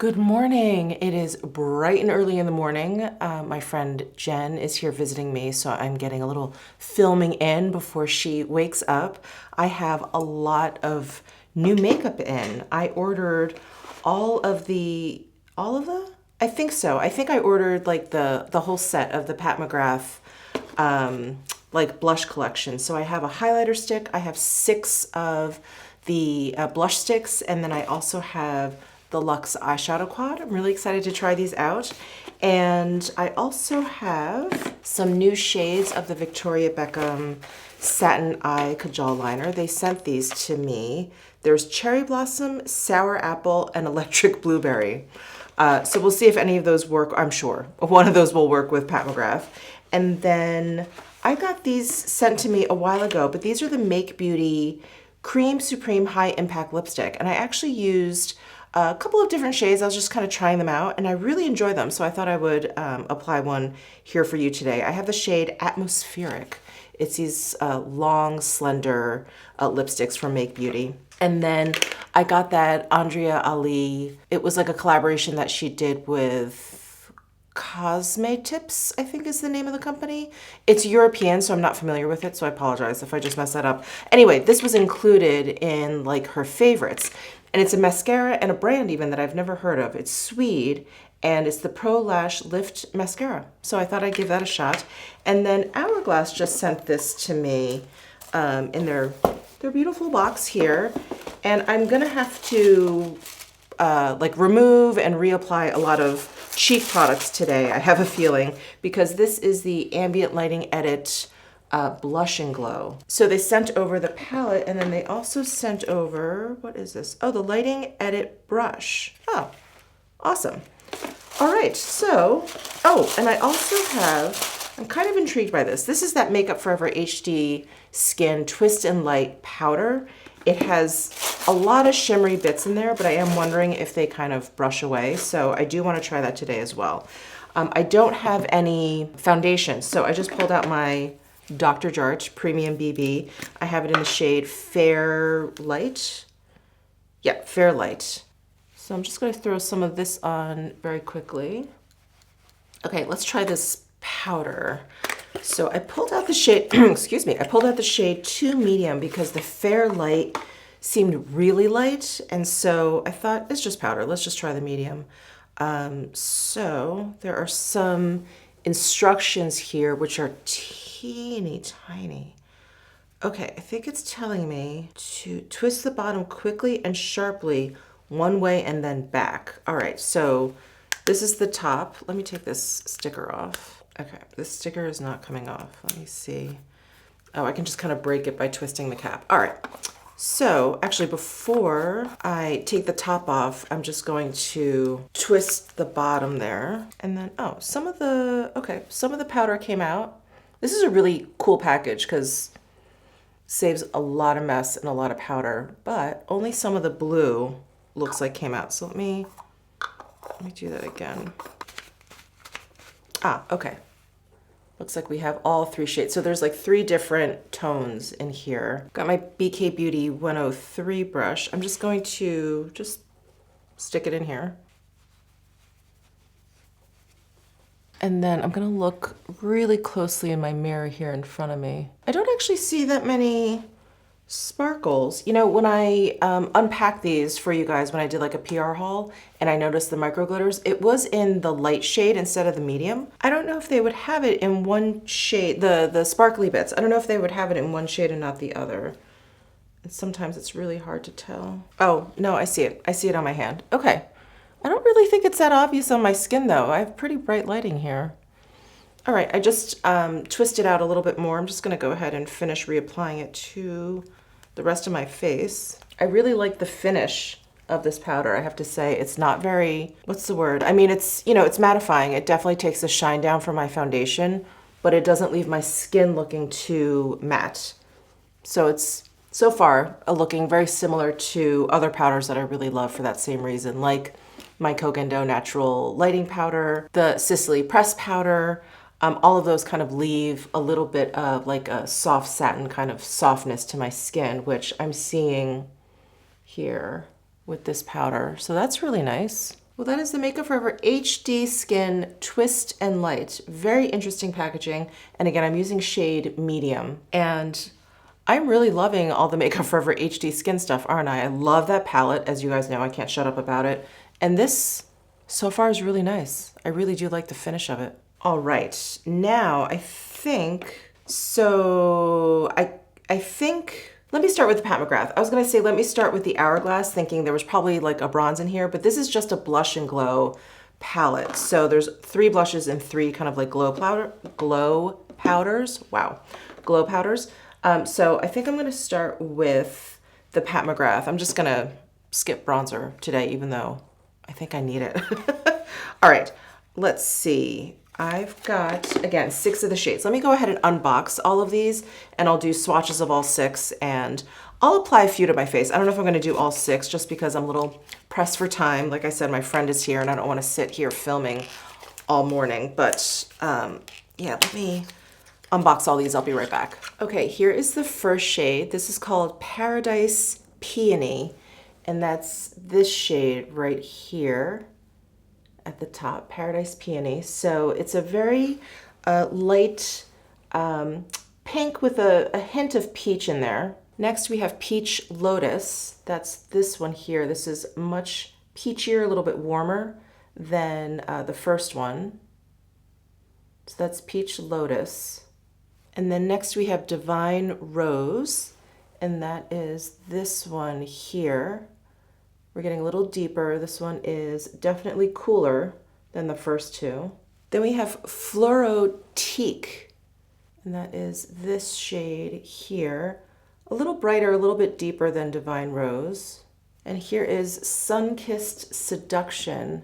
Good morning. It is bright and early in the morning. My friend Jen is here visiting me, so I'm getting a little filming in before she wakes up. I have a lot of new makeup in. I ordered all of the, I think so. I think I ordered like the whole set of the Pat McGrath like blush collection. So I have a highlighter stick. I have 6 of the blush sticks, and then I also have the Luxe eyeshadow quad. I'm really excited to try these out. And I also have some new shades of the Victoria Beckham Satin Eye Kajal Liner. They sent these to me. There's Cherry Blossom, Sour Apple, and Electric Blueberry. So we'll see if any of those work. I'm sure one of those will work with Pat McGrath. And then I got these sent to me a while ago, but these are the Make Beauty Cream Supreme High Impact Lipstick. And I actually used a couple of different shades. I was just kind of trying them out and I really enjoy them. So I thought I would apply one here for you today. I have the shade Atmospheric. It's these long, slender lipsticks from Make Beauty. And then I got that Andrea Ali. It was like a collaboration that she did with Cosmetips, I think is the name of the company. It's European, so I'm not familiar with it, so I apologize if I just mess that up. Anyway, this was included in like her favorites. And it's a mascara and a brand even that I've never heard of. It's Swede, and it's the Pro Lash Lift Mascara. So I thought I'd give that a shot. And then Hourglass just sent this to me in their beautiful box here. And I'm gonna have to like remove and reapply a lot of cheek products today, I have a feeling, because this is the Ambient Lighting Edit Blush and Glow. So they sent over the palette, and then they also sent over, what is this? Oh, the Lighting Edit Brush. Oh, awesome. All right, so, oh, and I also have, I'm kind of intrigued by this. This is that Makeup Forever HD Skin Twist and Light Powder. It has a lot of shimmery bits in there, but I am wondering if they kind of brush away. So I do want to try that today as well. I don't have any foundation, so I just pulled out my Dr. Jart Premium BB. I have it in the shade Fair Light. Yeah, Fair Light. So I'm just going to throw some of this on very quickly. Okay, let's try this powder. So I pulled out the shade, excuse me, I pulled out the shade 2 Medium because the Fair Light seemed really light. And so I thought, it's just powder. Let's just try the medium. So there are some instructions here, which are teeny tiny. Okay, I think it's telling me to twist the bottom quickly and sharply one way and then back. All right, so this is the top. Let me take this sticker off. Okay, this sticker is not coming off. Let me see. Oh, I can just kind of break it by twisting the cap. All right, so actually before I take the top off, I'm just going to twist the bottom there. And then, oh, some of the powder came out. This is a really cool package because saves a lot of mess and a lot of powder, but only some of the blue looks like came out. So let me do that again. Ah, okay. Looks like we have all 3 shades. So there's like 3 different tones in here. Got my BK Beauty 103 brush. I'm just going to just stick it in here. And then I'm gonna look really closely in my mirror here in front of me. I don't actually see that many sparkles. You know, when I unpacked these for you guys, when I did like a PR haul and I noticed the micro glitters, it was in the light shade instead of the medium. I don't know if they would have it in one shade, the sparkly bits. I don't know if they would have it in one shade and not the other. And sometimes it's really hard to tell. Oh, no, I see it. I see it on my hand. Okay. I don't really think it's that obvious on my skin though. I have pretty bright lighting here. All right, I just twisted out a little bit more. I'm just gonna go ahead and finish reapplying it to the rest of my face. I really like the finish of this powder, I have to say. It's not very, what's the word? I mean, it's, you know, it's mattifying. It definitely takes the shine down from my foundation, but it doesn't leave my skin looking too matte. So it's, so far, looking very similar to other powders that I really love for that same reason, like my Kogendo Natural Lighting Powder, the Sicily Press Powder. All of those kind of leave a little bit of like a soft satin kind of softness to my skin, which I'm seeing here with this powder. So that's really nice. Well, that is the Makeup Forever HD Skin Twist and Light. Very interesting packaging. And again, I'm using shade medium. And I'm really loving all the Makeup Forever HD Skin stuff, aren't I? I love that palette. As you guys know, I can't shut up about it. And this so far is really nice. I really do like the finish of it. All right, now I think, I think, let me start with the Pat McGrath. I was gonna say, let me start with the Hourglass, thinking there was probably like a bronze in here, but this is just a blush and glow palette. So there's 3 blushes and 3 kind of like glow powders. Wow, glow powders. So I think I'm gonna start with the Pat McGrath. I'm just gonna skip bronzer today, even though I think I need it. All right, let's see. I've got, again, 6 of the shades. Let me go ahead and unbox all of these, and I'll do swatches of all 6, and I'll apply a few to my face. I don't know if I'm gonna do all 6 just because I'm a little pressed for time. Like I said, my friend is here and I don't wanna sit here filming all morning, but yeah, let me unbox all these. I'll be right back. Okay, here is the first shade. This is called Paradise Peony, and that's this shade right here at the top, Paradise Peony. So it's a very light pink with a hint of peach in there. Next we have Peach Lotus. That's this one here. This is much peachier, a little bit warmer than the first one. So that's Peach Lotus. And then next we have Divine Rose, and that is this one here. We're getting a little deeper. This one is definitely cooler than the first 2. Then we have Fluorotique, and that is this shade here. A little brighter, a little bit deeper than Divine Rose. And here is Sun-Kissed Seduction.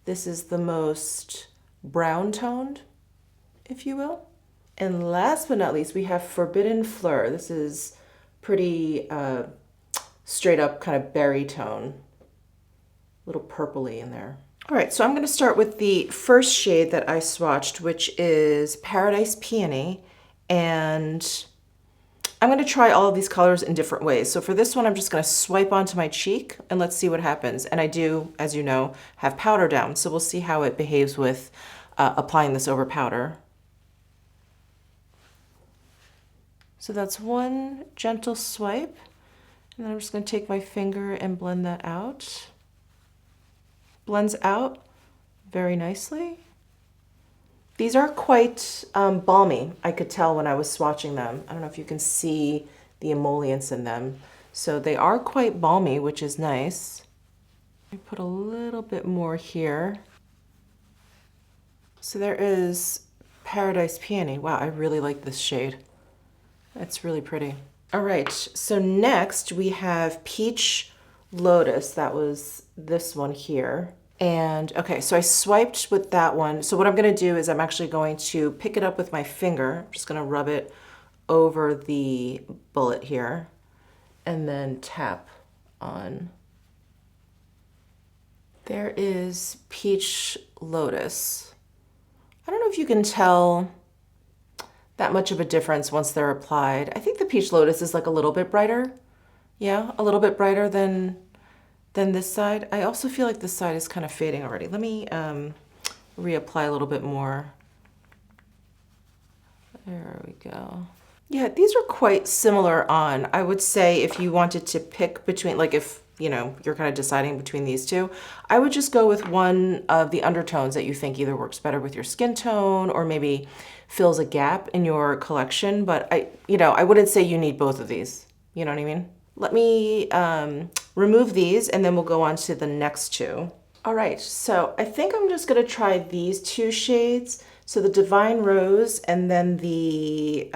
This is the most brown toned, if you will. And last but not least, we have Forbidden Fleur. This is pretty straight up kind of berry tone. A little purpley in there. All right, so I'm gonna start with the first shade that I swatched, which is Paradise Peony. And I'm gonna try all of these colors in different ways. So for this one, I'm just gonna swipe onto my cheek and let's see what happens. And I do, as you know, have powder down. So we'll see how it behaves with applying this over powder. So that's one gentle swipe. And then I'm just gonna take my finger and blend that out. Blends out very nicely. These are quite balmy, I could tell when I was swatching them. I don't know if you can see the emollients in them. So they are quite balmy, which is nice. I put a little bit more here. So there is Paradise Peony. Wow, I really like this shade. It's really pretty. All right, so next we have Peach Lotus. That was this one here. And okay, so I swiped with that one. So what I'm gonna do is I'm actually going to pick it up with my finger. I'm just gonna rub it over the bullet here and then tap on. There is Peach Lotus. I don't know if you can tell that much of a difference once they're applied. I think the Peach Lotus is like a little bit brighter. Yeah, a little bit brighter than this side. I also feel like this side is kind of fading already. Let me reapply a little bit more. There we go. Yeah, these are quite similar on. I would say if you wanted to pick between, like if, you know, you're kind of deciding between these two, I would just go with one of the undertones that you think either works better with your skin tone or maybe fills a gap in your collection. But I wouldn't say you need both of these. You know what I mean? Let me remove these and then we'll go on to the next 2. All right, so I think I'm just gonna try these 2 shades. So the Divine Rose and then the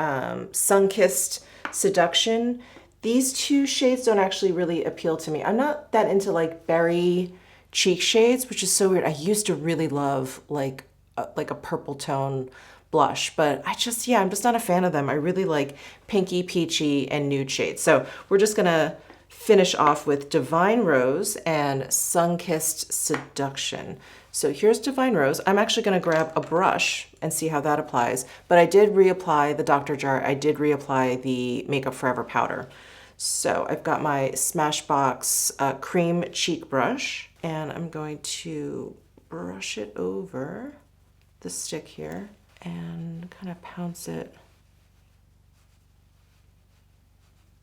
Sun-Kissed Seduction. These 2 shades don't actually really appeal to me. I'm not that into like berry cheek shades, which is so weird. I used to really love like a purple tone blush, but I'm just not a fan of them. I really like pinky, peachy, and nude shades. So we're just gonna finish off with Divine Rose and Sun-Kissed Seduction. So here's Divine Rose. I'm actually gonna grab a brush and see how that applies, but I did reapply the Dr. Jart. I did reapply the Makeup Forever powder. So I've got my Smashbox cream cheek brush. And I'm going to brush it over the stick here and kind of pounce it.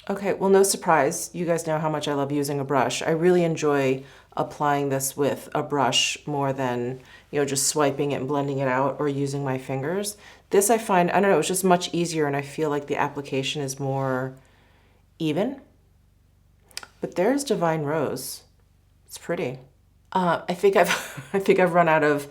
Okay, well, no surprise. You guys know how much I love using a brush. I really enjoy applying this with a brush more than, you know, just swiping it and blending it out or using my fingers. This I find, I don't know, it's just much easier and I feel like the application is more even. But there's Divine Rose. It's pretty. I think I've run out of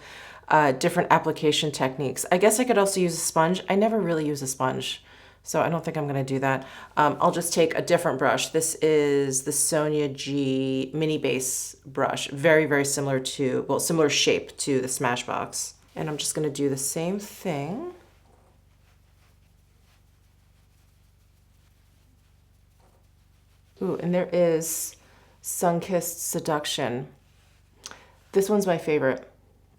different application techniques. I guess I could also use a sponge. I never really use a sponge, so I don't think I'm going to do that. I'll just take a different brush. This is the Sonia G mini base brush, very, very similar to, well, similar shape to the Smashbox. And I'm just going to do the same thing. Ooh, and there is Sun-Kissed Seduction. This one's my favorite.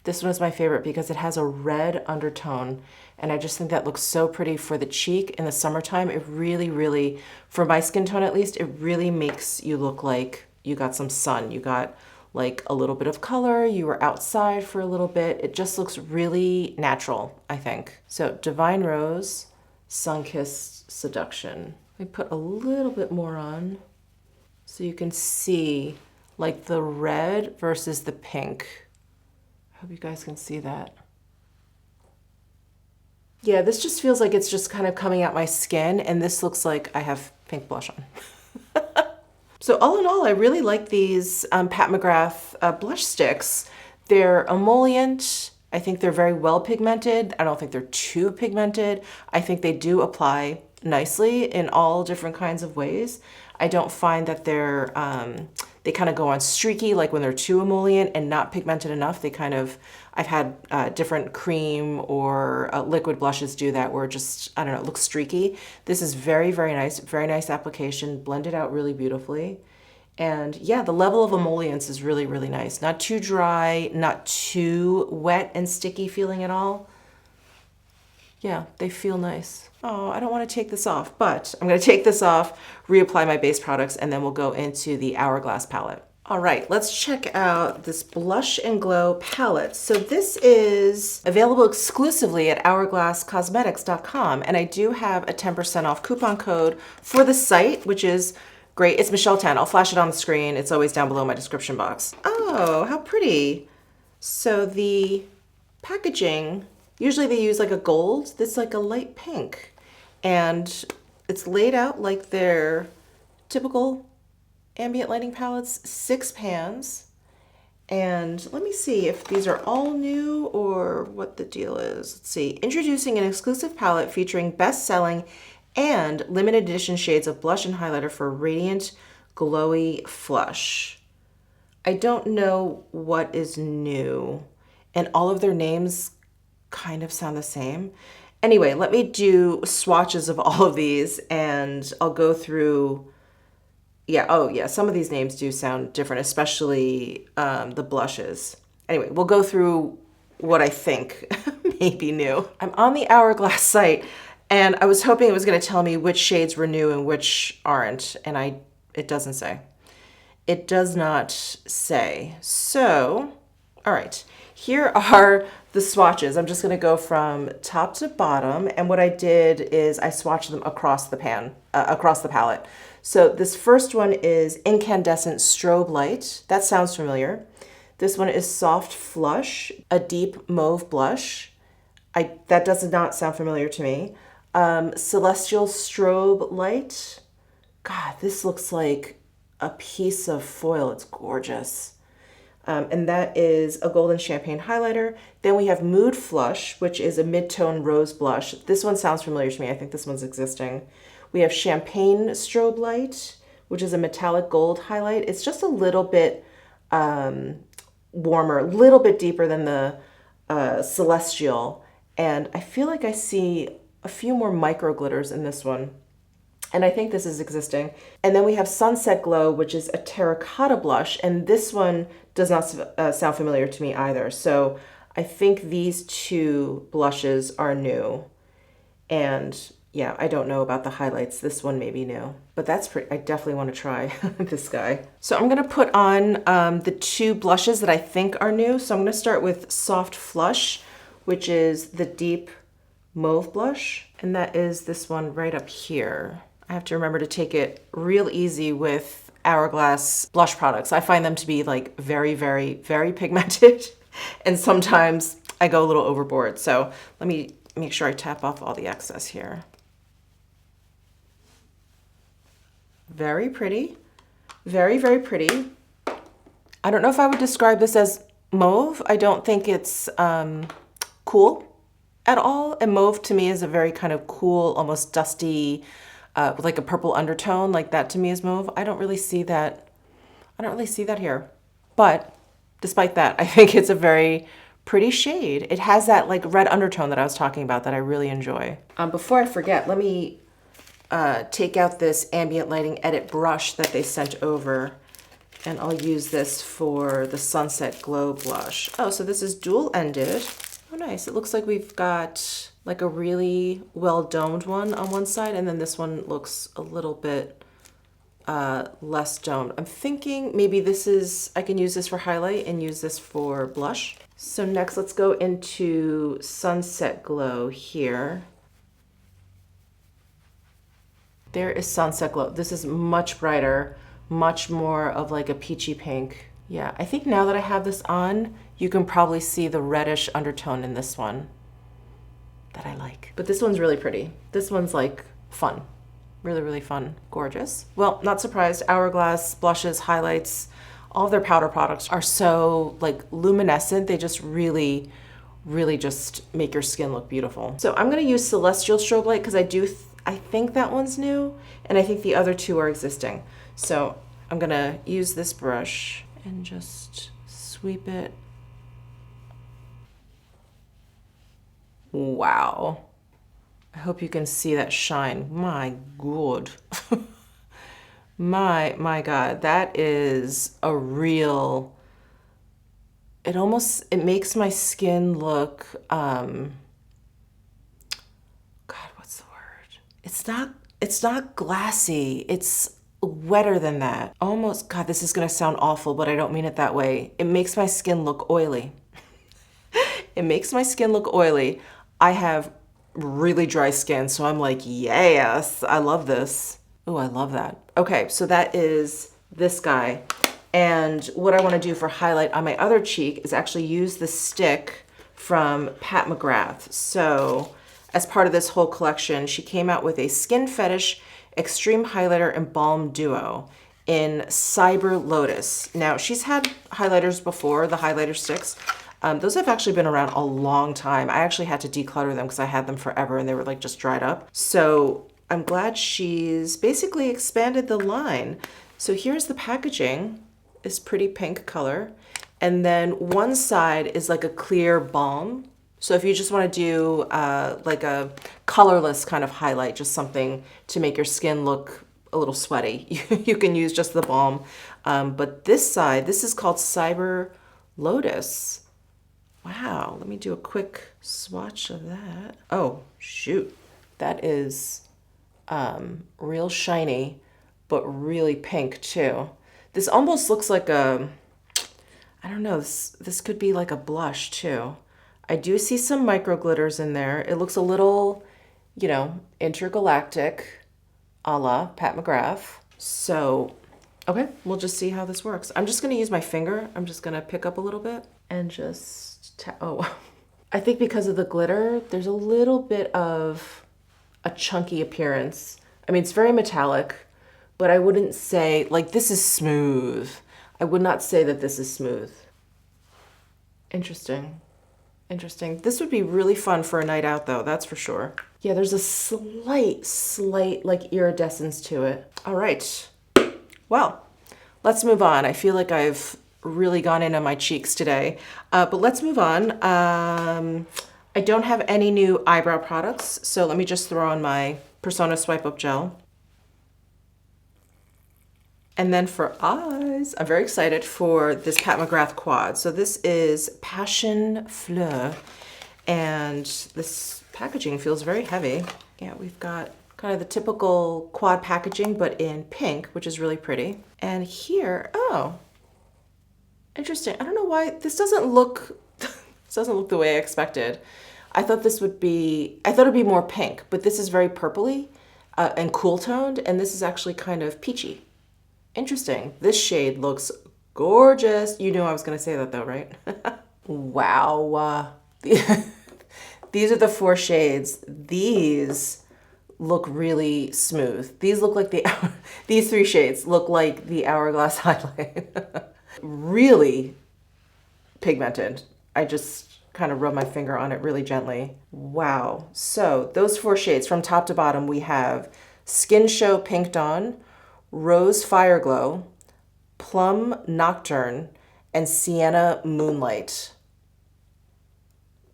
This one is my favorite because it has a red undertone, and I just think that looks so pretty for the cheek in the summertime. It really, really, for my skin tone at least, it really makes you look like you got some sun. You got like a little bit of color, you were outside for a little bit. It just looks really natural, I think. So Divine Rose, Sun-Kissed Seduction. Let me put a little bit more on so you can see like the red versus the pink. I hope you guys can see that. Yeah, this just feels like it's just kind of coming out my skin, and this looks like I have pink blush on. So all in all, I really like these Pat McGrath blush sticks. They're emollient. I think they're very well pigmented. I don't think they're too pigmented. I think they do apply nicely in all different kinds of ways. I don't find that they're, they kind of go on streaky, like when they're too emollient and not pigmented enough. They kind of, I've had different cream or liquid blushes do that where just, I don't know, it looks streaky. This is very, very nice application, blended out really beautifully. And yeah, the level of emollients is really, really nice. Not too dry, not too wet and sticky feeling at all. Yeah, they feel nice. Oh, I don't want to take this off, but I'm going to take this off, reapply my base products, and then we'll go into the Hourglass palette. All right, let's check out this Blush and Glow palette. So this is available exclusively at hourglasscosmetics.com, and I do have a 10% off coupon code for the site, which is great. It's Michele 10. I'll flash it on the screen. It's always down below my description box. Oh, how pretty. So the packaging, usually they use like a gold. This is like a light pink. And it's laid out like their typical ambient lighting palettes, 6 pans. And let me see if these are all new or what the deal is. Let's see. Introducing an exclusive palette featuring best-selling and limited edition shades of blush and highlighter for radiant, glowy flush. I don't know what is new, and all of their names kind of sound the same. Anyway, let me do swatches of all of these and I'll go through. Yeah, oh yeah, some of these names do sound different, especially the blushes. Anyway, we'll go through what I think may be new. I'm on the Hourglass site and I was hoping it was going to tell me which shades were new and which aren't, and it doesn't say. It does not say. So, all right, here are the swatches. I'm just going to go from top to bottom, and what I did is I swatched them across the palette. So this first one is Incandescent Strobe Light. That sounds familiar. This one is Soft Flush, a deep mauve blush. That does not sound familiar to me. Celestial Strobe Light. God, this looks like a piece of foil. It's gorgeous. And that is a golden champagne highlighter. Then we have Mood Flush, which is a mid-tone rose blush. This one sounds familiar to me. I think this one's existing. We have Champagne Strobe Light, which is a metallic gold highlight. It's just a little bit warmer, a little bit deeper than the Celestial. And I feel like I see a few more micro glitters in this one. And I think this is existing. And then we have Sunset Glow, which is a terracotta blush. And this one does not sound familiar to me either. So I think these two blushes are new. And yeah, I don't know about the highlights. This one may be new, but that's pretty, I definitely want to try this guy. So I'm going to put on the two blushes that I think are new. So I'm going to start with Soft Flush, which is the deep mauve blush. And that is this one right up here. I have to remember to take it real easy with Hourglass blush products. I find them to be like very, very, very pigmented. And sometimes I go a little overboard. So let me make sure I tap off all the excess here. Very pretty, very, very pretty. I don't know if I would describe this as mauve. I don't think it's cool at all. And mauve to me is a very kind of cool, almost dusty, with like a purple undertone. Like that to me is mauve. I don't really see that. I don't really see that here. But despite that, I think it's a very pretty shade. It has that like red undertone that I was talking about that I really enjoy. Before I forget, let me take out this ambient lighting edit brush that they sent over, and I'll use this for the Sunset Glow blush. Oh, so this is dual ended. Oh, nice. It looks like we've got like a really well domed one on one side, and then this one looks a little bit less domed. I'm thinking maybe this is, I can use this for highlight and use this for blush. So next let's go into Sunset Glow here. There is Sunset Glow. This is much brighter, much more of like a peachy pink. Yeah, I think now that I have this on, you can probably see the reddish undertone in this one that I like. But this one's really pretty. This one's like fun. Really, really fun. Gorgeous. Well, not surprised. Hourglass blushes, highlights, all of their powder products are so like luminescent. They just really, really just make your skin look beautiful. So I'm gonna use Celestial Strobe Light because I think that one's new, and I think the other two are existing. So I'm gonna use this brush and just sweep it. Wow. I hope you can see that shine. My God. My God, that is a real, it makes my skin look, God, what's the word? It's not glassy. It's wetter than that. Almost, God, this is gonna sound awful, but I don't mean it that way. It makes my skin look oily. It makes my skin look oily. I have really dry skin, so I'm like, yes, I love this. Oh, I love that. Okay, so that is this guy. And what I wanna do for highlight on my other cheek is actually use the stick from Pat McGrath. So as part of this whole collection, she came out with a Skin Fetish Extreme Highlighter and Balm Duo in Cyber Lotus. Now, she's had highlighters before, the highlighter sticks. Those have actually been around a long time. I actually had to declutter them because I had them forever and they were like just dried up. So I'm glad she's basically expanded the line. So here's the packaging, this pretty pink color. And then one side is like a clear balm. So if you just want to do like a colorless kind of highlight, just something to make your skin look a little sweaty, you can use just the balm. But this side, this is called Cyber Lotus. Wow, let me do a quick swatch of that. Oh, shoot. That is real shiny, but really pink too. This almost looks like a, I don't know, this could be like a blush too. I do see some micro glitters in there. It looks a little, you know, intergalactic, a la Pat McGrath. So, okay, we'll just see how this works. I'm just gonna use my finger. I'm just gonna pick up a little bit and just, oh. I think because of the glitter, there's a little bit of a chunky appearance. I mean, it's very metallic, but I wouldn't say, like, this is smooth. I would not say that this is smooth. Interesting. Interesting. This would be really fun for a night out though, that's for sure. Yeah, there's a slight like iridescence to it. All right. Well, let's move on. I feel like I've really gone in on my cheeks today, but let's move on. I don't have any new eyebrow products, so let me just throw on my Persona Swipe Up Gel. And then for eyes, I'm very excited for this Pat McGrath quad. So this is Passion Fleur, and this packaging feels very heavy. Yeah, we've got kind of the typical quad packaging, but in pink, which is really pretty. And here, oh, interesting. I don't know why this doesn't look, this doesn't look the way I expected. I thought it'd be more pink, but this is very purpley and cool toned, and this is actually kind of peachy. Interesting. This shade looks gorgeous. You knew I was going to say that though, right? Wow. These are the 4 shades. These look really smooth. These look like these 3 shades look like the Hourglass highlight. Really pigmented. I just kind of rub my finger on it really gently. Wow. So those 4 shades from top to bottom, we have Skin Show Pink Dawn, Rose Fire Glow, Plum Nocturne, and Sienna Moonlight.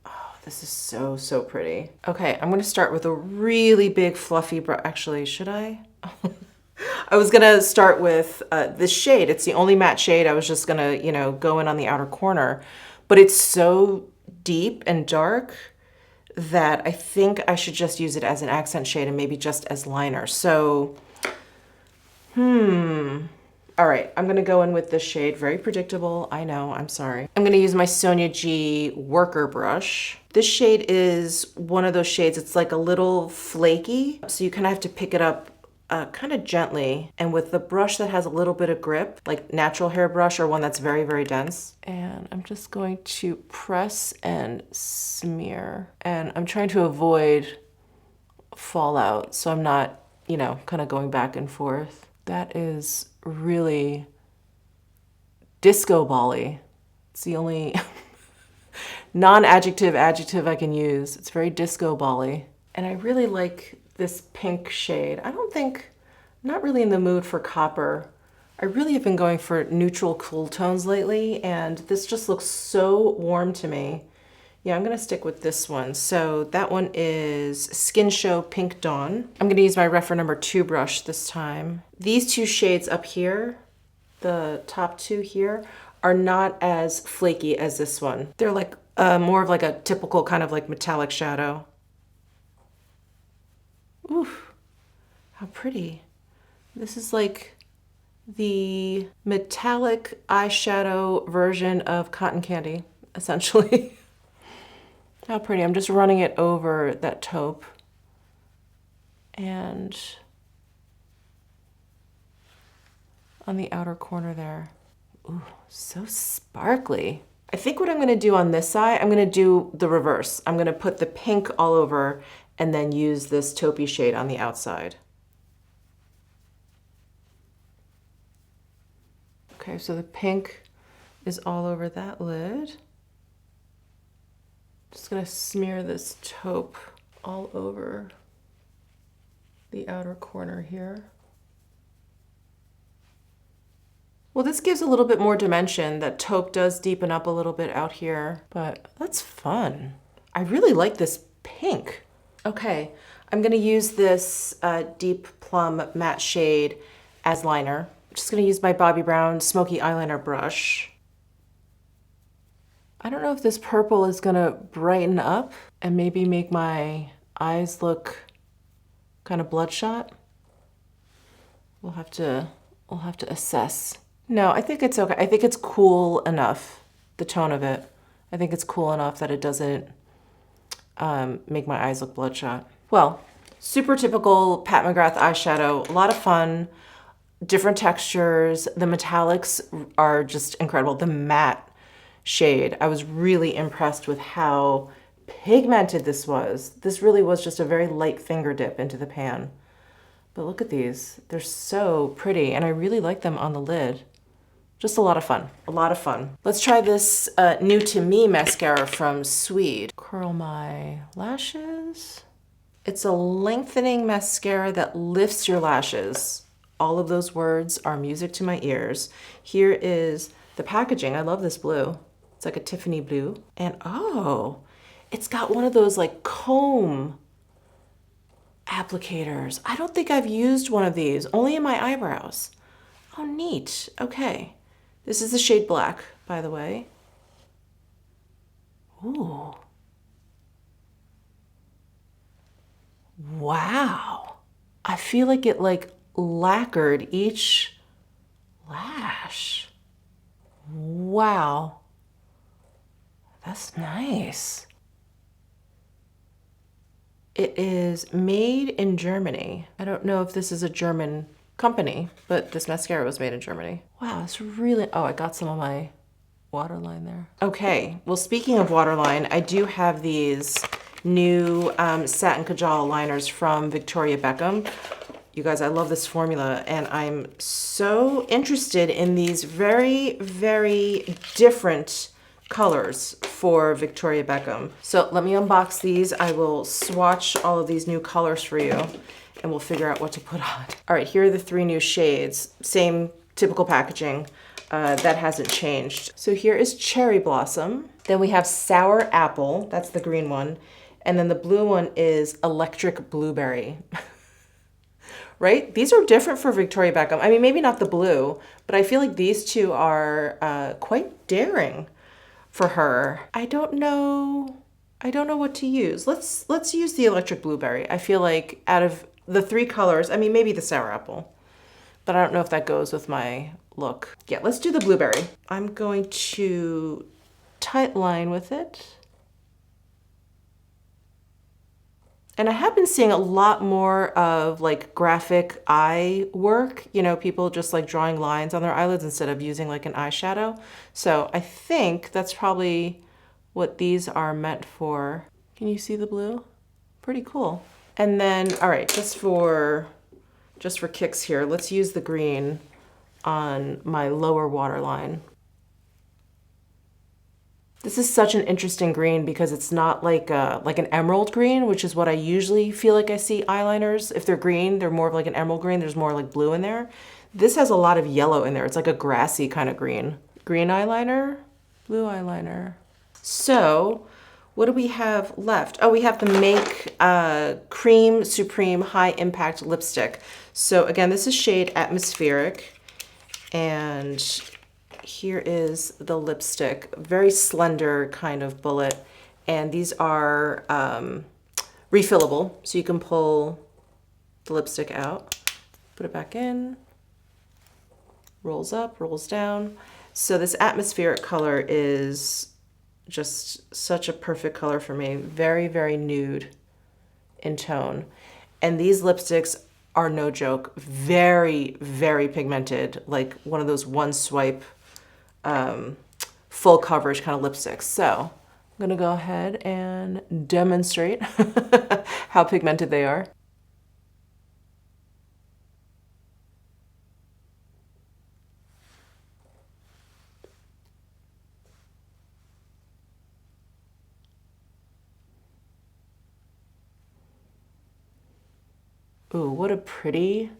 Oh, this is so, so pretty. Okay, I'm gonna start with a really big fluffy brush. Actually, should I? I was gonna start with this shade. It's the only matte shade. I was just gonna, go in on the outer corner, but it's so deep and dark that I think I should just use it as an accent shade and maybe just as liner. So, all right, I'm gonna go in with this shade. Very predictable, I know, I'm sorry. I'm gonna use my Sonia G worker brush. This shade is one of those shades, it's like a little flaky, so you kind of have to pick it up kind of gently, and with the brush that has a little bit of grip, like natural hair brush or one that's very, very dense. And I'm just going to press and smear. And I'm trying to avoid fallout, so I'm not, kind of going back and forth. That is really disco ball-y. It's the only non-adjective adjective I can use. It's very disco ball-y. And I really like this pink shade. I'm not really in the mood for copper. I really have been going for neutral cool tones lately, and this just looks so warm to me. Yeah, I'm gonna stick with this one. So that one is Skin Show Pink Dawn. I'm gonna use my Rephr number 2 brush this time. These 2 shades up here, the top 2 here, are not as flaky as this one. They're like more of like a typical kind of like metallic shadow. Oof, how pretty. This is like the metallic eyeshadow version of cotton candy, essentially. How pretty. I'm just running it over that taupe. And on the outer corner there. Ooh, so sparkly. I think what I'm gonna do on this side, I'm gonna do the reverse. I'm gonna put the pink all over and then use this taupey shade on the outside. Okay, so the pink is all over that lid. Just gonna smear this taupe all over the outer corner here. Well, this gives a little bit more dimension. That taupe does deepen up a little bit out here, but that's fun. I really like this pink. Okay, I'm gonna use this deep plum matte shade as liner. I'm just gonna use my Bobbi Brown smoky eyeliner brush. I don't know if this purple is gonna brighten up and maybe make my eyes look kind of bloodshot. We'll have to assess. No, I think it's okay. I think it's cool enough, the tone of it. I think it's cool enough that it doesn't make my eyes look bloodshot. Well, super typical Pat McGrath eyeshadow, a lot of fun, different textures. The metallics are just incredible. The matte shade, I was really impressed with how pigmented this was. This really was just a very light finger dip into the pan. But look at these, they're so pretty, and I really like them on the lid. Just a lot of fun, a lot of fun. Let's try this new to me mascara from Swede. Curl my lashes. It's a lengthening mascara that lifts your lashes. All of those words are music to my ears. Here is the packaging. I love this blue. It's like a Tiffany blue. And oh, it's got one of those like comb applicators. I don't think I've used one of these, only in my eyebrows. Oh, neat. Okay. This is the shade Black, by the way. Ooh. feel like it like lacquered each lash. Wow. That's nice. It is made in Germany. I don't know if this is a German company, but this mascara was made in Germany. Wow, it's really, oh, I got some of my waterline there. Okay, well, speaking of waterline, I do have these new satin kajal liners from Victoria Beckham. You guys, I love this formula, and I'm so interested in these very, very different colors for Victoria Beckham. So let me unbox these. I will swatch all of these new colors for you, and we'll figure out what to put on. All right, here are the 3 new shades. Same typical packaging. That hasn't changed. So here is Cherry Blossom. Then we have Sour Apple. That's the green one. And then the blue one is Electric Blueberry. Right? These are different for Victoria Beckham. I mean, maybe not the blue, but I feel like these two are quite daring for her. I don't know what to use. Let's use the Electric Blueberry. I feel like out of the 3 colors, I mean, maybe the Sour Apple, but I don't know if that goes with my look. Yeah, let's do the blueberry. I'm going to tight line with it. And I have been seeing a lot more of like graphic eye work, you know, people just like drawing lines on their eyelids instead of using like an eyeshadow. So I think that's probably what these are meant for. Can you see the blue? Pretty cool. And then, all right, just for kicks here, let's use the green on my lower waterline. This is such an interesting green because it's not like an emerald green, which is what I usually feel like I see eyeliners. If they're green, they're more of like an emerald green. There's more like blue in there. This has a lot of yellow in there. It's like a grassy kind of green. Green eyeliner, blue eyeliner. So what do we have left? Oh, we have the Make Cream Supreme High Impact Lipstick. So again, this is shade Atmospheric. And here is the lipstick, very slender kind of bullet. And these are refillable, so you can pull the lipstick out, put it back in, rolls up, rolls down. So this Atmospheric color is just such a perfect color for me. Very, very nude in tone. And these lipsticks are no joke. Very, very pigmented, like one of those one swipe full coverage kind of lipsticks. So I'm gonna go ahead and demonstrate how pigmented they are. Ooh, what a pretty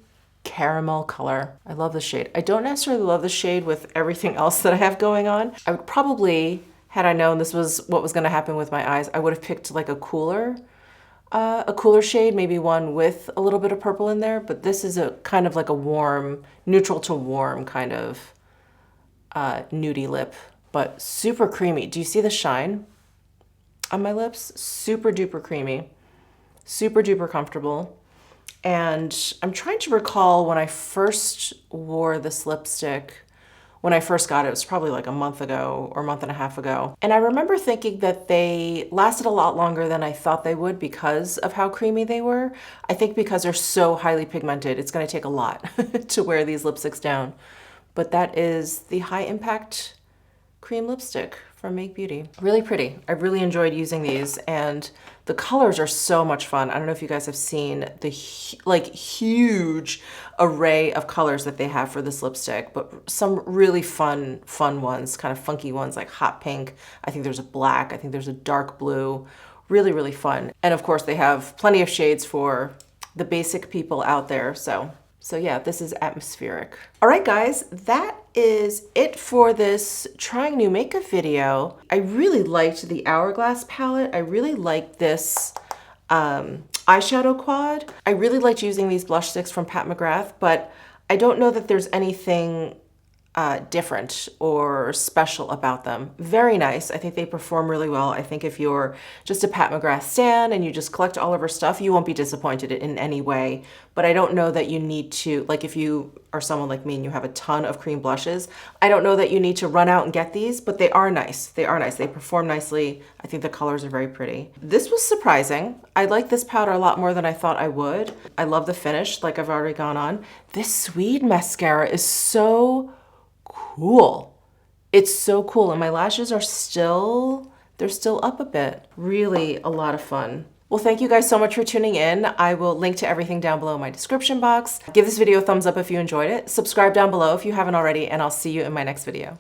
caramel color. I love the shade. I don't necessarily love the shade with everything else that I have going on. I would probably, had I known this was what was gonna happen with my eyes, I would have picked like a cooler shade, maybe one with a little bit of purple in there, but this is a kind of like a warm, neutral to warm kind of nudie lip, but super creamy. Do you see the shine on my lips? Super duper creamy, super duper comfortable. And I'm trying to recall when I first wore this lipstick, when I first got it, it was probably like a month ago or a month and a half ago. And I remember thinking that they lasted a lot longer than I thought they would because of how creamy they were. I think because they're so highly pigmented, it's gonna take a lot to wear these lipsticks down. But that is the High Impact Cream Lipstick from Make Beauty. Really pretty. I really enjoyed using these, and the colors are so much fun. I don't know if you guys have seen the huge array of colors that they have for this lipstick, but some really fun ones, kind of funky ones like hot pink. I think there's a black, I think there's a dark blue. Really, really fun. And of course they have plenty of shades for the basic people out there. So yeah, this is Atmospheric. All right, guys, that is it for this trying new makeup video. I really liked the Hourglass palette. I really liked this eyeshadow quad. I really liked using these blush sticks from Pat McGrath, but I don't know that there's anything different or special about them. Very nice. I think they perform really well. I think if you're just a Pat McGrath stan and you just collect all of her stuff, you won't be disappointed in any way. But I don't know that you need to, like if you are someone like me and you have a ton of cream blushes, I don't know that you need to run out and get these, but they are nice. They are nice. They perform nicely. I think the colors are very pretty. This was surprising. I like this powder a lot more than I thought I would. I love the finish, like I've already gone on. This Swede mascara is so cool. It's so cool, and my lashes are they're still up a bit. Really a lot of fun. Well, thank you guys so much for tuning in. I will link to everything down below in my description box. Give this video a thumbs up if you enjoyed it. Subscribe down below if you haven't already, and I'll see you in my next video.